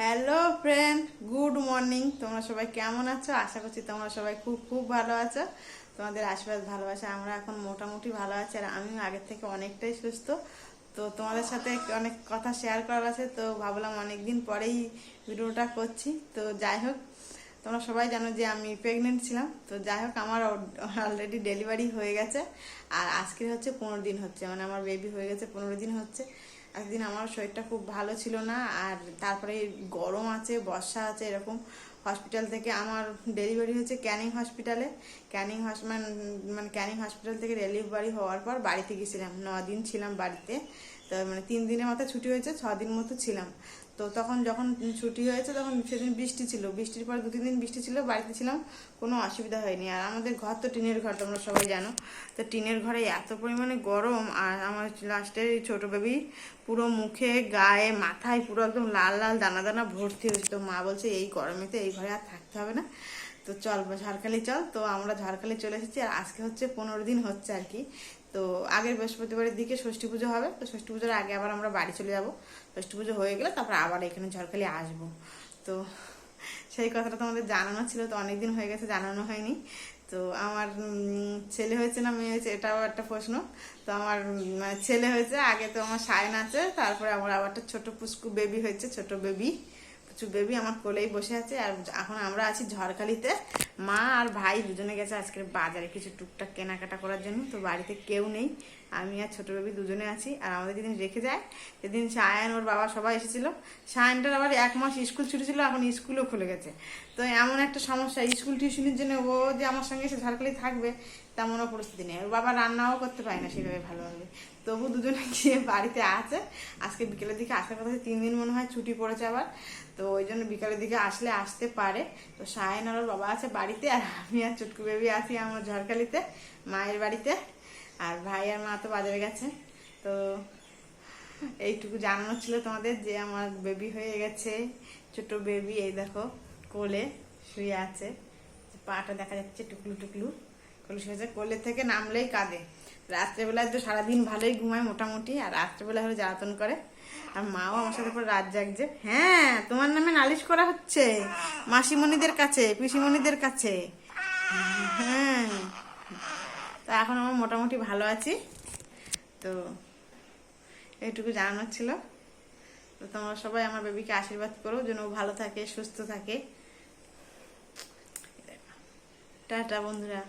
Hello friend, good morning. তোমরা সবাই কেমন আছো? আশা করছি তোমরা সবাই খুব খুব ভালো আছো। তোমাদের আশীর্বাদ ভালোবাসা আমরা এখন মোটামুটি ভালো আছি, আর আমিও আগের থেকে অনেকটাই সুস্থ। তো তোমাদের সাথে অনেক কথা শেয়ার করার আছে, তো ভাবলাম অনেক দিন পরেই ভিডিওটা করছি। তো যাই হোক, তোমরা সবাই জানো যে আমি প্রেগনেন্ট ছিলাম। তো যাই হোক, আমার অলরেডি ডেলিভারি হয়ে গেছে, আর আজকে হচ্ছে 15 দিন হচ্ছে, মানে আমার বেবি হয়ে গেছে 15 দিন হচ্ছে। একদিন আমার শরীরটা খুব ভালো ছিল না, আর তারপরে গরম আছে, বর্ষা আছে, এরকম হসপিটাল থেকে আমার ডেলিভারি হচ্ছে ক্যানিং হসপিটালে। মানে ক্যানিং হসপিটাল থেকে ডেলিভারি হওয়ার পর বাড়িতে গেছিলাম, 9 দিন ছিলাম বাড়িতে। তো মানে 3 দিনের মাথায় ছুটি হয়েছে, 6 দিন মতো ছিলাম। তো তখন যখন ছুটি হয়েছে তখন সেদিন বৃষ্টি ছিল, বৃষ্টির পর 2-3 দিন বৃষ্টি ছিল, বাড়িতে ছিলাম, কোনো অসুবিধা হয়নি। আর আমাদের ঘর তো টিনের ঘর, তোমরা সবাই জানো। তো টিনের ঘরে এত পরিমাণে গরম, আর আমার লাস্টে ছোটো বেবি পুরো মুখে, গায়ে, মাথায় পুরো একদম লাল লাল দানা দানা ভর্তি হয়েছে। তো মা বলছে এই গরমেতে এই ঘরে আর থাকতে হবে না, তো চল ঝড়খালি চল। তো আমরা ঝড়খালি চলে এসেছি, আর আজকে হচ্ছে 15 দিন হচ্ছে আর কি। তো আগের বৃহস্পতিবারের দিকে ষষ্ঠী পুজো হবে, তো ষষ্ঠী পুজোর আগে আবার আমরা বাড়ি চলে যাব। ষষ্ঠী পুজো হয়ে গেলে তারপর আবার এখানে ঝড়খালি আসবো। তো সেই কথাটা তোমাদের জানানো ছিল, তো অনেকদিন হয়ে গেছে জানানো হয়নি। তো আমার ছেলে হয়েছে না মেয়ে হয়েছে এটাও একটা প্রশ্ন। তো আমার মানে ছেলে হয়েছে, আগে তো আমার সায়ন আছে, তারপরে আমার আবার একটা ছোট পুচকু বেবি হয়েছে, ছোট বেবি বেবি আমার কোলেই বসে আছে। আর এখন আমরা আছি ঝড়খালিতে। মা আর ভাই দুজনে গেছে আজকের বাজারে কিছু টুকটাক কেনাকাটা করার জন্য। তো বাড়িতে কেউ নেই, আমি আর ছোট বেবি দুজনে আছি। আর আমাদের যেদিন রেখে যায় সেদিন সায়ন, ওর বাবা সবাই এসেছিল। সায়নটার আবার 1 মাস স্কুল ছুটি ছিল, এখন স্কুলও খুলে গেছে। তো এমন একটা সমস্যা, স্কুল টিউশনের জন্য ও যে আমার সঙ্গে এসে ঝড়খালি থাকবে তেমনও পরিস্থিতি নেই। ওর বাবা রান্নাও করতে পারে না সেভাবে ভালোভাবে, তবু দুজনে গিয়ে বাড়িতে আছে। আজকে বিকেলের দিকে আসার কথা, 3 দিন মনে হয় ছুটি পড়েছে আবার। তো ওই জন্য বিকালের দিকে আসলে আসতে পারে। তো সায়ন আর ওর বাবা আছে বাড়িতে, আর আমি আর চুটকু বেবি আছি আমার ঝড়খালিতে মায়ের বাড়িতে। আর ভাই আর মা তো বাজারে গেছে। তো এইটুকু জানানো ছিল তোমাদের যে আমার বেবি হয়ে গেছে, ছোট বেবি। এই দেখো কোলে শুয়ে আছে, পাটা দেখা যাচ্ছে টুকলু টুকলু, কোলে শুয়ে আছে। কোলে থেকে নামলেই কাঁদে। রাত্রেবেলায় তো সারাদিন ভালোই ঘুমায় মোটামুটি, আর রাত্রেবেলা হলে জ্বালাতন করে। আর মাও আমার সাথে পুরো রাত জাগছে। হ্যাঁ, তোমার নামে নালিশ করা হচ্ছে মাসিমণিদের কাছে, পিসিমণিদের কাছে। হ্যাঁ, তো এখন আমার মোটামুটি ভালো আছি। তো এইটুকু জানানোর ছিল। তো তোমরা সবাই আমার বেবিকে আশীর্বাদ করো যেন ও ভালো থাকে, সুস্থ থাকে। টাটা বন্ধুরা।